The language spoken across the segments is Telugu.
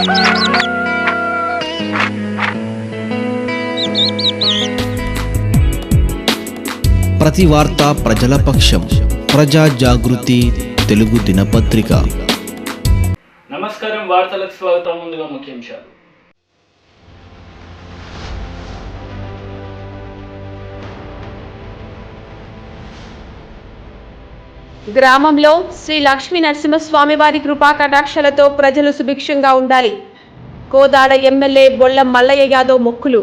ప్రతి వార్త ప్రజల పక్షం. ప్రజా జాగృతి తెలుగు దినపత్రిక. నమస్కారం, వార్తలకు స్వాగతం. ముందుగా ముఖ్యాంశాలు. గ్రామంలో శ్రీ లక్ష్మీ నరసింహస్వామి వారి కృపా కటాక్షలతో ప్రజలు సుభిక్షంగా ఉండాలి. కోదాడ ఎమ్మెల్యే బొల్లం మల్లయ్య యాదవ్ మొక్కులు.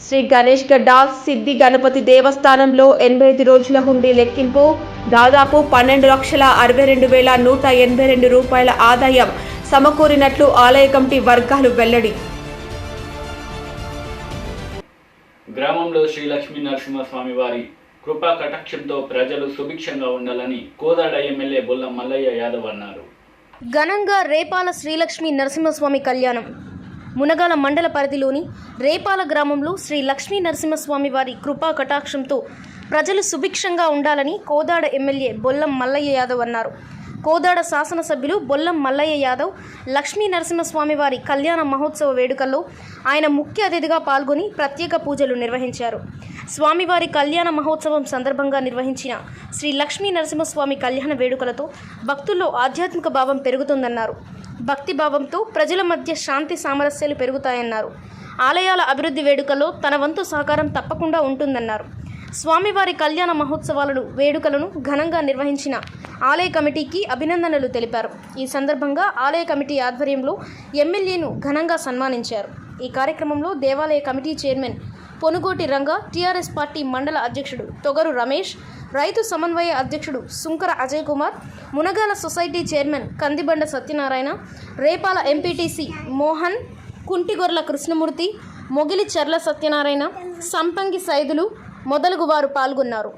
శ్రీ గణేష్ గడ్డ సిద్ధి గణపతి దేవస్థానంలో 85 రోజుల హుండీ లెక్కింపు. దాదాపు 12,62,182 రూపాయల ఆదాయం సమకూరినట్లు ఆలయ కమిటీ వర్గాలు వెల్లడి. గ్రామంలో శ్రీ లక్ష్మీ నరసింహస్వామి వారి కృపా కటాక్షంతో ప్రజలు సుభిక్షంగా ఉండాలని కోదాడ ఎమ్మెల్యే బొల్లం మల్లయ్య యాదవ్ అన్నారు. ఘనంగా రేపాల శ్రీలక్ష్మీ నరసింహస్వామి కళ్యాణం. మునగాల మండల పరిధిలోని రేపాల గ్రామంలో శ్రీ లక్ష్మీ నరసింహస్వామి వారి కృపా కటాక్షంతో ప్రజలు సుభిక్షంగా ఉండాలని కోదాడ ఎమ్మెల్యే బొల్లం మల్లయ్య యాదవ్ అన్నారు. కోదాడ శాసనసభ్యులు బొల్లం మల్లయ్య యాదవ్ లక్ష్మీ నరసింహస్వామి వారి కళ్యాణ మహోత్సవ వేడుకల్లో ఆయన ముఖ్య అతిథిగా పాల్గొని ప్రత్యేక పూజలు నిర్వహించారు. స్వామివారి కళ్యాణ మహోత్సవం సందర్భంగా నిర్వహించిన శ్రీ లక్ష్మీ నరసింహస్వామి కళ్యాణ వేడుకలతో భక్తుల్లో ఆధ్యాత్మిక భావం పెరుగుతుందన్నారు. భక్తి భావంతో ప్రజల మధ్య శాంతి సామరస్యాలు పెరుగుతాయన్నారు. ఆలయాల అభివృద్ధి వేడుకల్లో తన వంతు సహకారం తప్పకుండా ఉంటుందన్నారు. స్వామివారి కళ్యాణ మహోత్సవాలను వేడుకలను ఘనంగా నిర్వహించిన ఆలయ కమిటీకి అభినందనలు తెలిపారు. ఈ సందర్భంగా ఆలయ కమిటీ ఆధ్వర్యంలో ఎమ్మెల్యేను ఘనంగా సన్మానించారు. ఈ కార్యక్రమంలో దేవాలయ కమిటీ చైర్మన్ పొనుగోటి రంగ, టీఆర్ఎస్ పార్టీ మండల అధ్యక్షుడు తొగరు రమేష్, రైతు సమన్వయ అధ్యక్షుడు Sunkara Ajay Kumar, Munagala society chairman Kandibanda Satyanarayana, Repala MPTC Mohan, Kuntigorla Krishnamurthy, Mogili Charla Satyanarayana, Sampangi Saidulu మొదలగు వారు పాల్గొన్నారు.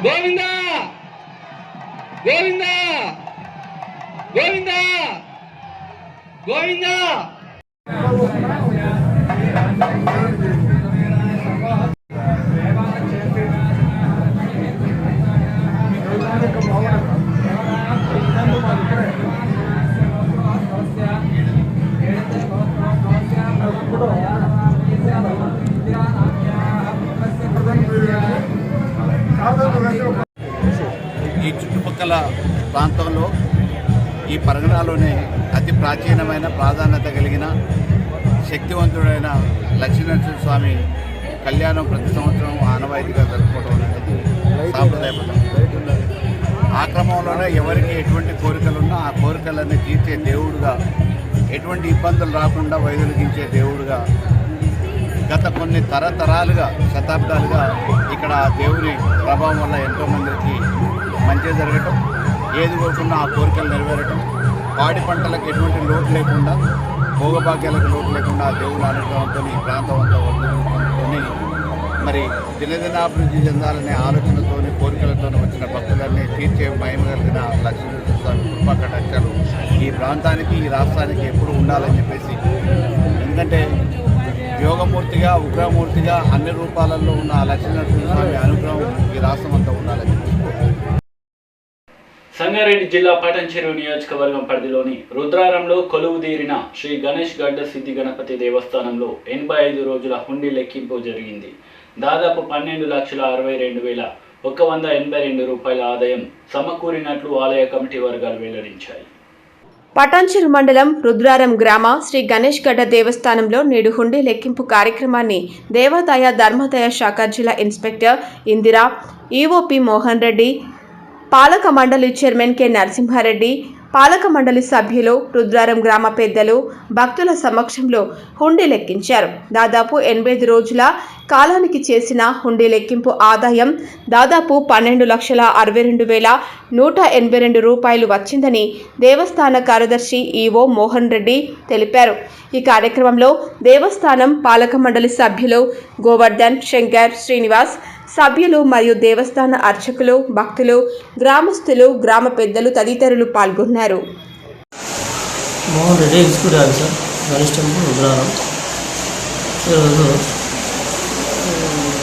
గోవిందా గోవిందా గోవిందా గోవిందా. ఈ చుట్టుపక్కల ప్రాంతంలో ఈ పరగణలోనే అతి ప్రాచీనమైన ప్రాధాన్యత కలిగిన శక్తివంతుడైన లక్ష్మీనరసింహ స్వామి కళ్యాణం ప్రతి సంవత్సరం ఆనవాయితీగా జరుపుకోవడం అనేది సాంప్రదాయబద్ధం. ఆ క్రమంలోనే ఎవరికి ఎటువంటి కోరికలున్నా ఆ కోరికలన్నీ తీర్చే దేవుడుగా, ఎటువంటి ఇబ్బందులు రాకుండా వైదొలిగించే దేవుడుగా గత కొన్ని తరతరాలుగా, శతాబ్దాలుగా ఇక్కడ దేవుని ప్రభావం వల్ల ఎంతోమందికి మంచి జరగటం, ఏది కోరుకున్నా ఆ కోరికలు నెరవేరటం, పాడి పంటలకు ఎటువంటి లోటు లేకుండా, భోగభాగ్యాలకు లోటు లేకుండా దేవుని అనుగ్రహంతో ఈ ప్రాంతం అంతా వర్ధుకొని మరి దినదినాభివృద్ధి చెందాలనే ఆలోచనతో, కోరికలతో వచ్చిన భక్తులన్నీ తీర్చే మహిమ కలిగిన లక్ష్మీనరసింహస్వామి కృపా కటాక్షాలు ఈ ప్రాంతానికి, ఈ రాష్ట్రానికి ఎప్పుడు ఉండాలని చెప్పేసి, ఎందుకంటే యోగమూర్తిగా, ఉగ్రమూర్తిగా అన్ని రూపాలలో ఉన్న లక్ష్మీనరసింహస్వామి అనుగ్రహం ఈ రాష్ట్రం అంతా ఉండాలని చెప్పేసి. సంగారెడ్డి జిల్లా పటాన్చెరు నియోజకవర్గం పరిధిలోని రుద్రారంలో కొలువుదీరిన శ్రీ గణేష్ గడ్డ సిద్ధి గణపతి దేవస్థానంలో 85 రోజుల హుండీ లెక్కింపు జరిగింది. దాదాపు 12,62,000 182 రూపాయల ఆదాయం సమకూరినట్లు ఆలయ కమిటీ వర్గాలు వెల్లడించాయి. పటాన్చెరు మండలం రుద్రారం గ్రామ శ్రీ గణేష్ గడ్డ దేవస్థానంలో నేడు హుండీ లెక్కింపు కార్యక్రమాన్ని దేవాదాయ ధర్మాదాయ శాఖ జిల్లా ఇన్స్పెక్టర్ ఇందిరా, ఈఓపి మోహన్ రెడ్డి, పాలక మండలి చైర్మన్ కె నరసింహారెడ్డి, పాలక మండలి సభ్యులు, రుద్రారం గ్రామ పెద్దలు, భక్తుల సమక్షంలో హుండీ లెక్కించారు. దాదాపు 85 రోజుల కాలానికి చేసిన హుండీ లెక్కింపు ఆదాయం దాదాపు 12,62,182 రూపాయలు వచ్చిందని దేవస్థాన కార్యదర్శి ఈవో మోహన్ రెడ్డి తెలిపారు. ఈ కార్యక్రమంలో దేవస్థానం పాలక మండలి సభ్యులు గోవర్ధన్, శంకర్, శ్రీనివాస్, సభ్యులు మరియు దేవస్థాన అర్చకులు, భక్తులు, గ్రామస్తులు, గ్రామ పెద్దలు తదితరులు పాల్గొన్నారు. Mohan Reddy executive officer, Ganesh temple Rudraram. ఈరోజు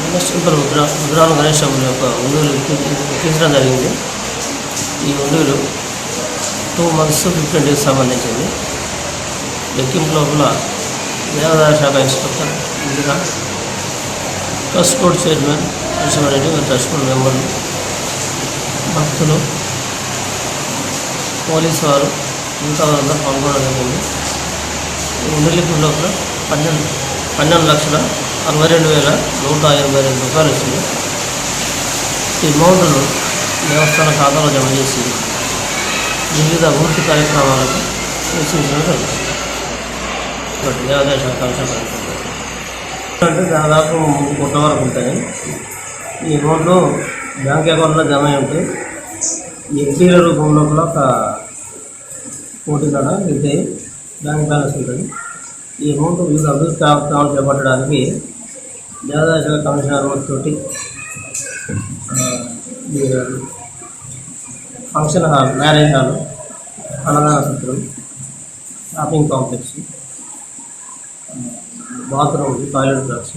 గణేష్ టెంపుల్ రుద్రారం గణేష్ టెంపుల్ యొక్క ఉండులు ఎక్కించడం జరిగింది. ఈ ఉండులు 2 months 15 days సంబంధించింది. లెక్కింపు లోపల దేవాదాయ శాఖ inspector Indira, trust board chairman Narasimhareddy, trust board మెంబర్లు, భక్తులు, పోలీసు వారు ఇంకా వారందరూ పాల్గొనడం జరిగింది. ఉండిలిపి లోపల 12,62,182 రూపాయలు వచ్చింది. ఈ అమౌంట్ను దేవస్థాన ఖాతాలో జమ చేసి వివిధ అభివృద్ధి కార్యక్రమాలకు సూచించడం జరుగుతుంది. దేవాదాయ శాఖ అంటే దాదాపు 3 కోట్ల వరకు ఉంటాయి. ఈ అమౌంట్ బ్యాంక్ అకౌంట్లో జమ అయి ఉంటాయి. ఎఫ్డీల రూపంలో కూడా ఒక 1 కోటి అయితే బ్యాంక్ బ్యాలెన్స్ ఉంటుంది. ఈ అమౌంట్ వివిధ అభివృద్ధి కార్యక్రమాలు చేపట్టడానికి దేవాదాయ శాఖ కమిషనర్ తోటి ఫంక్షన్ హాల్, మ్యారేజ్ హాల్, అన్నదాన సత్రం, shopping complex, bathroom, toilet blocks,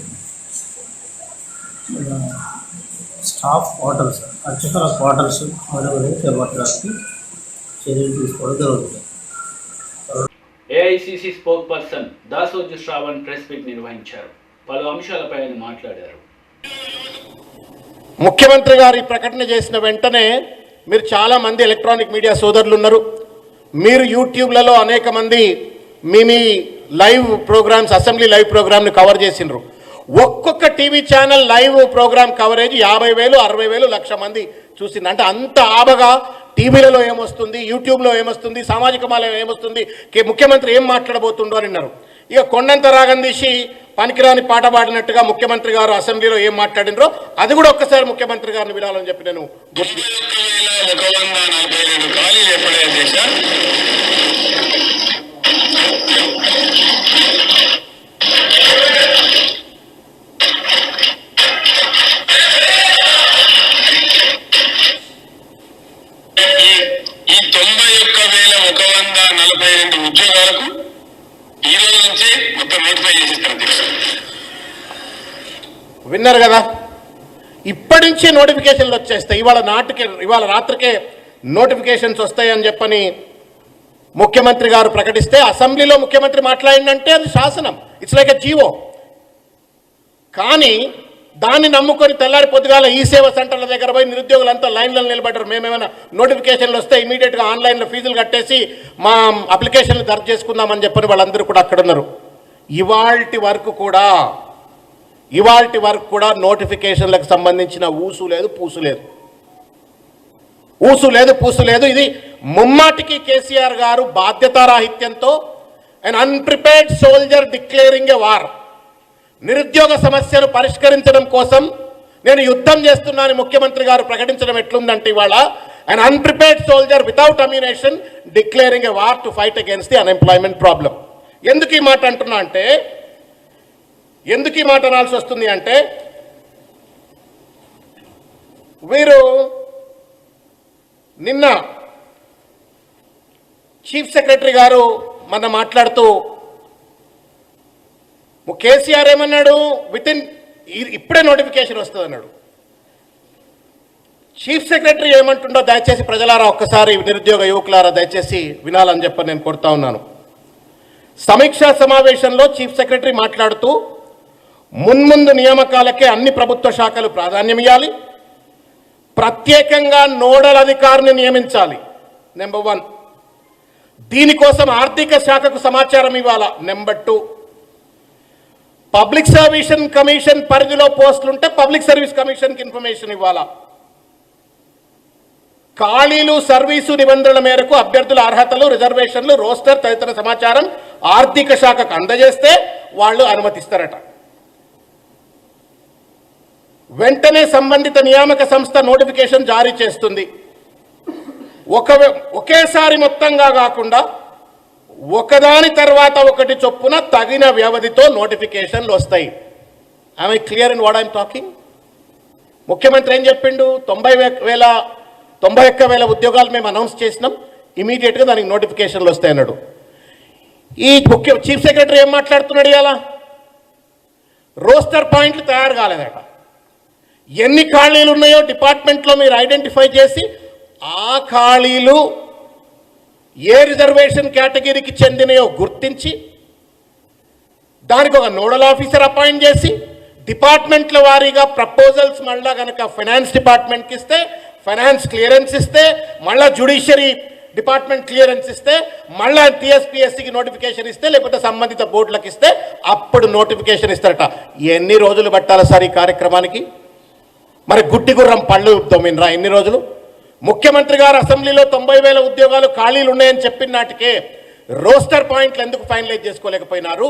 staff quarters, అర్చకుల క్వార్టర్స్ మొదలైనవి చేపట్టడానికి చర్యలు తీసుకోవడం జరుగుతుంది. AICC spokesperson Dasoju Sravan press meet నిర్వహించారు. పలు అంశాలపై ఆయన మాట్లాడారు. ముఖ్యమంత్రి గారు ఈ ప్రకటన చేసిన వెంటనే మీరు చాలామంది ఎలక్ట్రానిక్ మీడియా సోదరులు ఉన్నారు. మీరు యూట్యూబ్లలో అనేక మంది మీ లైవ్ ప్రోగ్రామ్స్, అసెంబ్లీ లైవ్ ప్రోగ్రామ్ని కవర్ చేసినారు. ఒక్కొక్క TV channel live programme coverage 50,000, 60,000, 1,00,000 మంది చూసింది. అంటే అంత ఆబగా టీవీలలో ఏమొస్తుంది, యూట్యూబ్లో ఏమొస్తుంది, సామాజిక మాధ్యమంలో ఏమొస్తుంది, ముఖ్యమంత్రి ఏం మాట్లాడబోతుండో అని అన్నారు. ఇక కొండంత రాగం తీసి పనికిరాని పాట పాడినట్టుగా ముఖ్యమంత్రి గారు అసెంబ్లీలో ఏం మాట్లాడినరో అది కూడా ఒక్కసారి ముఖ్యమంత్రి గారిని వినాలని చెప్పి నేను గుర్తు. ఈ 91,142 ఉద్యోగాలకు ఈ రోజు నుంచి మొత్తం నోటిఫై చేసేస్తారు. విన్నారు కదా, ఇప్పటి నుంచే నోటిఫికేషన్లు వచ్చేస్తాయి. ఇవాళ రాత్రికే నోటిఫికేషన్స్ వస్తాయని చెప్పని ముఖ్యమంత్రి గారు ప్రకటిస్తే అసెంబ్లీలో ముఖ్యమంత్రి మాట్లాడిందంటే అది శాసనం, ఇట్స్ లైక్ ఎ జీవో. కానీ దాన్ని నమ్ముకొని తెల్లారి పొద్దుగాల ఈ సేవ సెంటర్ల దగ్గర పోయి నిరుద్యోగులంతా లైన్లలో నిలబడ్డారు. మేమేమైనా నోటిఫికేషన్లు వస్తే ఇమీడియట్గా ఆన్లైన్లో ఫీజులు కట్టేసి మా అప్లికేషన్లు దర్జు చేసుకుందామని చెప్పని వాళ్ళందరూ కూడా అక్కడ ఉన్నారు. ఇవాల్టి వరకు కూడా నోటిఫికేషన్లకు సంబంధించిన ఊసు లేదు, పూసు లేదు. ఇది ముమ్మాటికి కేసీఆర్ గారు బాధ్యతారాహిత్యంతో an unprepared soldier declaring a war. నిరుద్యోగ సమస్యను పరిష్కరించడం కోసం నేను యుద్ధం చేస్తున్నానని ముఖ్యమంత్రి గారు ప్రకటించడం ఎట్లుందంటే ఇవాళ an unprepared soldier without ammunition declaring a war to fight against the unemployment problem. ఎందుకు ఈ మాట అంటున్నా అంటే, ఎందుకు ఈ మాట అనాల్సి వస్తుంది అంటే, వీరు నిన్న చీఫ్ సెక్రటరీ గారు మన మాట్లాడుతూ కేసీఆర్ ఏమన్నాడు, ఇప్పుడే నోటిఫికేషన్ వస్తుంది అన్నాడు. చీఫ్ సెక్రటరీ ఏమంటుండో దయచేసి ప్రజలారా ఒక్కసారి నిరుద్యోగ యువకులారా దయచేసి వినాలని చెప్పి నేను కోరుతా ఉన్నాను. సమీక్షా సమావేశంలో చీఫ్ సెక్రటరీ మాట్లాడుతూ మున్ముందు నియామకాలకే అన్ని ప్రభుత్వ శాఖలు ప్రాధాన్యం ఇవ్వాలి, ప్రత్యేకంగా నోడల్ అధికారిని నియమించాలి. నెంబర్ 1. దీనికోసం ఆర్థిక శాఖకు సమాచారం ఇవ్వాలా. నెంబర్ 2, పబ్లిక్ సర్వీస్ కమిషన్ పరిధిలో పోస్టులుంటే పబ్లిక్ సర్వీస్ కమిషన్కి ఇన్ఫర్మేషన్ ఇవ్వాలా. ఖాళీలు, సర్వీసు నిబంధనల మేరకు అభ్యర్థుల అర్హతలు, రిజర్వేషన్లు, రోస్టర్ తదితర సమాచారం ఆర్థిక శాఖకు అందజేస్తే వాళ్ళు అనుమతిస్తారట. వెంటనే సంబంధిత నియామక సంస్థ నోటిఫికేషన్ జారీ చేస్తుంది. ఒకేసారి మొత్తంగా కాకుండా ఒకదాని తర్వాత ఒకటి చొప్పున తగిన వ్యవధితో నోటిఫికేషన్లు వస్తాయి. I clear in what I'm talking? ముఖ్యమంత్రి ఏం చెప్పిండు? 91,000 ఉద్యోగాలు మేము అనౌన్స్ చేసినాం, ఇమీడియట్గా దానికి నోటిఫికేషన్లు వస్తాయన్నాడు. ఈ చీఫ్ సెక్రటరీ ఏం మాట్లాడుతున్నాడు? ఇలా రోస్టర్ పాయింట్లు తయారు కాలేదట. ఎన్ని ఖాళీలు ఉన్నాయో డిపార్ట్మెంట్లో మీరు ఐడెంటిఫై చేసి ఆ ఖాళీలు ఏ రిజర్వేషన్ కేటగిరీకి చెందినయో గుర్తించి దానికి ఒక నోడల్ ఆఫీసర్ అపాయింట్ చేసి డిపార్ట్మెంట్ల వారీగా ప్రపోజల్స్ మళ్ళా కనుక ఫైనాన్స్ డిపార్ట్మెంట్కి ఇస్తే ఫైనాన్స్ క్లియరెన్స్ ఇస్తే మళ్ళా జ్యుడిషియరీ డిపార్ట్మెంట్ క్లియరెన్స్ ఇస్తే మళ్ళా టీఎస్పీఎస్సీకి నోటిఫికేషన్ ఇస్తే లేకపోతే సంబంధిత బోర్డులకు ఇస్తే అప్పుడు నోటిఫికేషన్ ఇస్తారట. ఎన్ని రోజులు పట్టాలి సార్ ఈ కార్యక్రమానికి? మరి గుడ్డి గుర్రం పళ్ళు తోమినరా ఎన్ని రోజులు? ముఖ్యమంత్రి గారు అసెంబ్లీలో 90,000 ఉద్యోగాలు ఖాళీలు ఉన్నాయని చెప్పిన నాటికే రోస్టర్ పాయింట్లు ఎందుకు ఫైనలైజ్ చేసుకోలేకపోయినారు?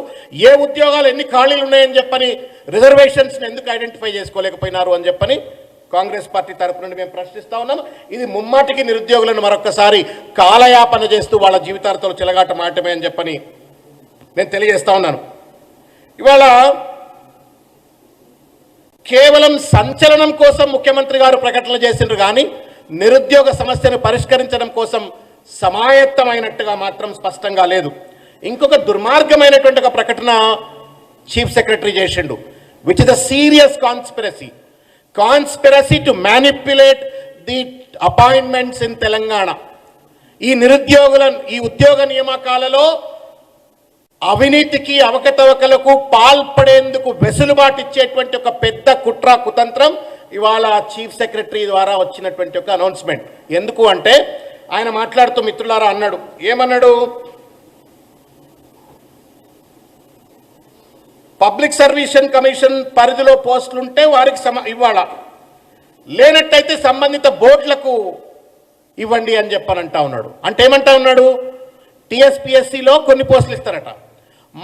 ఏ ఉద్యోగాలు ఎన్ని ఖాళీలు ఉన్నాయని చెప్పని రిజర్వేషన్స్ని ఎందుకు ఐడెంటిఫై చేసుకోలేకపోయినారు అని చెప్పని కాంగ్రెస్ పార్టీ తరపు నుండి మేము ప్రశ్నిస్తూ ఉన్నాం. ఇది ముమ్మాటికి నిరుద్యోగులను మరొకసారి కాలయాపన చేస్తూ వాళ్ళ జీవితాలతో చెలగాట మాటమే అని చెప్పని నేను తెలియజేస్తా ఉన్నాను. ఇవాళ కేవలం సంచలనం కోసం ముఖ్యమంత్రి గారు ప్రకటనలు చేసిండ్రు కానీ నిరుద్యోగ సమస్యను పరిష్కరించడం కోసం సమాయత్తమైనట్టుగా మాత్రం స్పష్టంగా లేదు. ఇంకొక దుర్మార్గమైనటువంటి ఒక ప్రకటన చీఫ్ సెక్రటరీ చేసిండు, which is a serious conspiracy to manipulate the appointments in Telangana. ఈ ఉద్యోగ నియామకాలలో అవినీతికి, అవకతవకలకు పాల్పడేందుకు వెసులుబాటు ఇచ్చేటువంటి ఒక పెద్ద కుట్ర కుతంత్రం ఇవాళ చీఫ్ సెక్రటరీ ద్వారా వచ్చినటువంటి ఒక అనౌన్స్మెంట్. ఎందుకు అంటే ఆయన మాట్లాడుతూ మిత్రులారా అన్నాడు, ఏమన్నాడు? పబ్లిక్ సర్వీస్ కమిషన్ పరిధిలో పోస్టులుంటే వారికి ఇవ్వాలా, లేనట్టయితే సంబంధిత బోర్డులకు ఇవ్వండి అని చెప్పనంటా ఉన్నాడు. అంటే ఏమంటా ఉన్నాడు? టీఎస్పీఎస్సీలో కొన్ని పోస్టులు ఇస్తారట,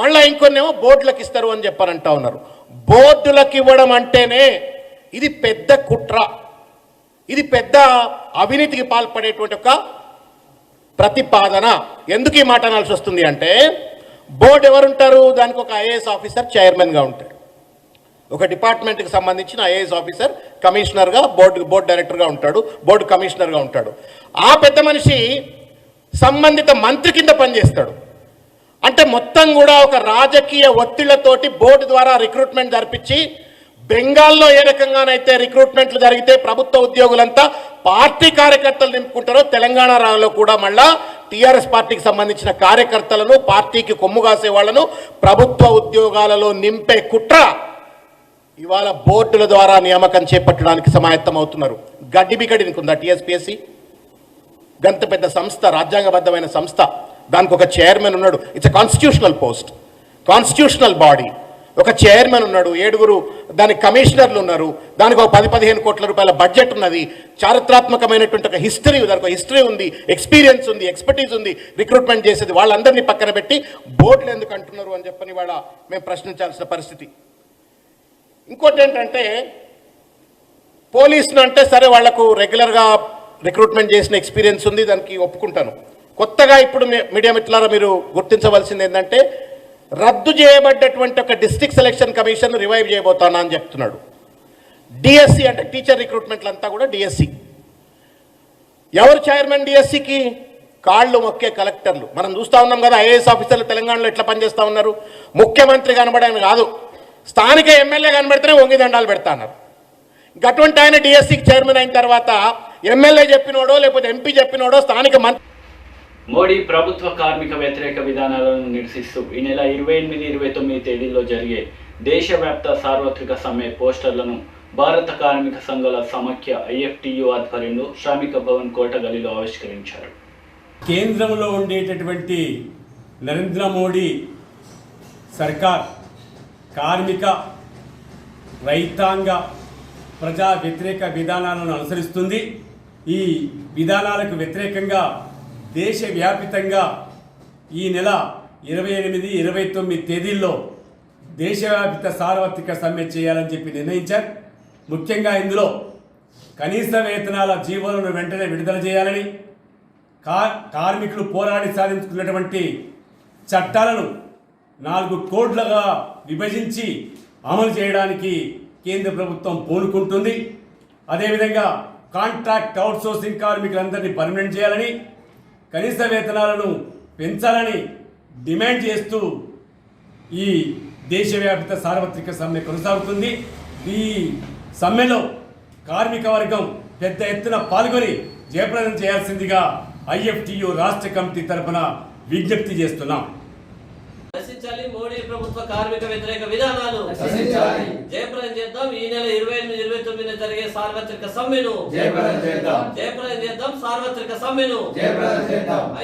మళ్ళీ ఇంకొన్నేమో బోర్డులకు ఇస్తారు అని చెప్పనంటా ఉన్నారు. బోర్డులకు ఇవ్వడం అంటేనే ఇది పెద్ద కుట్ర, ఇది పెద్ద అవినీతికి పాల్పడేటువంటి ఒక ప్రతిపాదన. ఎందుకు ఈ మాట అనాల్సి వస్తుంది అంటే బోర్డు ఎవరుంటారు? దానికి ఒక ఐఏఎస్ ఆఫీసర్ చైర్మన్గా ఉంటాడు. ఒక డిపార్ట్మెంట్కి సంబంధించిన ఐఏఎస్ ఆఫీసర్ కమిషనర్గా, బోర్డు డైరెక్టర్గా ఉంటాడు, బోర్డు కమిషనర్గా ఉంటాడు. ఆ పెద్ద మనిషి సంబంధిత మంత్రి కింద పనిచేస్తాడు. అంటే మొత్తం కూడా ఒక రాజకీయ ఒత్తిళ్లతోటి బోర్డు ద్వారా రిక్రూట్మెంట్ జరిపించి, బెంగాల్లో ఏ రకంగానైతే రిక్రూట్మెంట్లు జరిగితే ప్రభుత్వ ఉద్యోగులంతా పార్టీ కార్యకర్తలు నింపుకుంటారో తెలంగాణలో కూడా మళ్ళా టీఆర్ఎస్ పార్టీకి సంబంధించిన కార్యకర్తలను, పార్టీకి కొమ్ము కాసే వాళ్లను ప్రభుత్వ ఉద్యోగాలలో నింపే కుట్ర ఇవాళ బోర్డుల ద్వారా నియామకం చేపట్టడానికి సమాయత్తం అవుతున్నారు. గడ్డిబిగడికి ఉందా టీఎస్పీఎస్సీ? గంత పెద్ద సంస్థ, రాజ్యాంగబద్ధమైన సంస్థ, దానికి ఒక చైర్మన్ ఉన్నాడు. It's a constitutional post, constitutional body. ఒక చైర్మన్ ఉన్నాడు, 7 దానికి కమిషనర్లు ఉన్నారు, దానికి ఒక 10-15 కోట్ల రూపాయల బడ్జెట్ ఉన్నది, చారిత్రాత్మకమైనటువంటి ఒక హిస్టరీ, దానికి ఒక హిస్టరీ ఉంది, ఎక్స్పీరియన్స్ ఉంది, ఎక్స్పర్టీస్ ఉంది రిక్రూట్మెంట్ చేసేది. వాళ్ళందరినీ పక్కన పెట్టి బోర్డులు ఎందుకు అంటున్నారు అని చెప్పని వాళ్ళ మేము ప్రశ్నించాల్సిన పరిస్థితి. ఇంకోటి ఏంటంటే పోలీసులు అంటే సరే వాళ్లకు రెగ్యులర్గా రిక్రూట్మెంట్ చేసిన ఎక్స్పీరియన్స్ ఉంది, దానికి ఒప్పుకుంటాను. కొత్తగా ఇప్పుడు మీడియా మిత్రులారా మీరు గుర్తించవలసింది ఏంటంటే రద్దు చేయబడ్డటువంటి ఒక డిస్ట్రిక్ట్ సెలక్షన్ కమిషన్ రివైవ్ చేయబోతానా అని చెప్తున్నాడు. డిఎస్సి అంటే టీచర్ రిక్రూట్మెంట్లు అంతా కూడా డిఎస్సి. ఎవరు చైర్మన్ డిఎస్సికి? కాళ్ళు మొక్కే కలెక్టర్లు. మనం చూస్తూ ఉన్నాం కదా ఐఏఎస్ ఆఫీసర్లు తెలంగాణలో ఎట్లా పనిచేస్తూ ఉన్నారు. ముఖ్యమంత్రి కనబడని కాదు, స్థానిక ఎమ్మెల్యే కనబడితేనే వంగి దండాలు పెడతా ఉన్నారు. అటువంటి ఆయన డిఎస్సికి చైర్మన్ అయిన తర్వాత ఎమ్మెల్యే చెప్పినోడో లేకపోతే ఎంపీ చెప్పినోడో స్థానిక మంత్రి. మోడీ ప్రభుత్వ కార్మిక వ్యతిరేక విధానాలను నిరసిస్తూ ఈ నెల 28-29 తేదీల్లో జరిగే దేశవ్యాప్త సార్వత్రిక సమ్మె పోస్టర్లను భారత కార్మిక సంఘాల సమాఖ్య IFTU ఆధ్వర్యంలో శ్రామిక భవన్ కోటగల్లీలో ఆవిష్కరించారు. కేంద్రంలో ఉండేటటువంటి నరేంద్ర మోడీ సర్కార్ కార్మిక రైతాంగ ప్రజా వ్యతిరేక విధానాలను అనుసరిస్తుంది. ఈ విధానాలకు వ్యతిరేకంగా దేశవ్యాపితంగా ఈ నెల 28, 29 తేదీల్లో దేశవ్యాపిత సార్వత్రిక సమ్మె చేయాలని చెప్పి నిర్ణయించారు. ముఖ్యంగా ఇందులో కనీస వేతనాల జీవోలను వెంటనే విడుదల చేయాలని, కార్మికులు పోరాడి సాధించుకున్నటువంటి చట్టాలను 4 కోడ్లుగా విభజించి అమలు చేయడానికి కేంద్ర ప్రభుత్వం పూనుకుంటుంది. అదేవిధంగా కాంట్రాక్ట్ అవుట్సోర్సింగ్ కార్మికులందరినీ పర్మనెంట్ చేయాలని, కనీస వేతనాలను పెంచాలని డిమాండ్ చేస్తూ ఈ దేశవ్యాప్త సార్వత్రిక సమ్మె కొనసాగుతుంది. ఈ సమ్మెలో కార్మిక వర్గం పెద్ద ఎత్తున పాల్గొని జయప్రదం చేయాల్సిందిగా IFTU రాష్ట్ర కమిటీ తరఫున విజ్ఞప్తి చేస్తున్నాం. నశించాలి మోడీ ప్రభుత్వ కార్మిక వ్యతిరేక విధానాలు, జయప్రదం చేద్దాం. ఈ నెల 28, 29 జరిగే సార్వత్రిక సమ్మెను జయప్రదం చేద్దాం. సార్వత్రిక సమ్మెను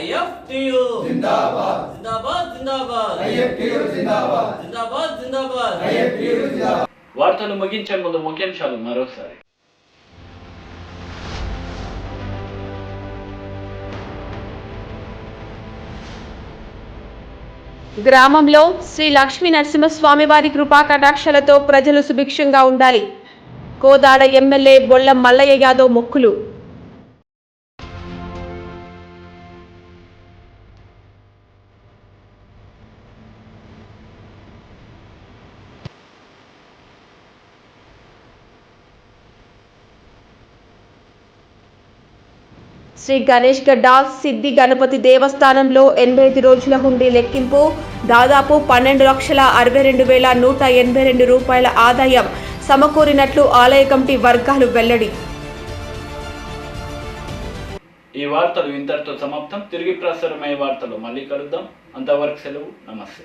IFTU జిందాబాద్ జిందాబాద్ జిందాబాద్ IFTU జిందాబాద్ జిందాబాద్ జిందాబాద్ IFTU జిందాబాద్. వార్తలు ముగించే ముందు ముఖ్యాంశాలు మరోసారి. గ్రామంలో శ్రీ లక్ష్మీ నరసింహస్వామి వారి కృపా కటాక్షలతో ప్రజలు సుభిక్షంగా ఉండాలి. కోదాడ ఎమ్మెల్యే బొల్లం మల్లయ్య యాదవ్ మొక్కులు. శ్రీ గణేష్ గడ్డ సిద్ధి గణపతి దేవస్థానంలో 85 రోజుల హుండీ లెక్కింపు. దాదాపు 12,62,182 రూపాయల ఆదాయం సమకూరినట్లు ఆలయ కమిటీ వర్గాలు వెల్లడి. ఈ వార్తలు ఇంతటితో సమాప్తం. తిరిగి ప్రసారమయ్యే వార్తలు మళ్ళీ కలుద్దాం. అంతవరకు సెలవు. నమస్తే.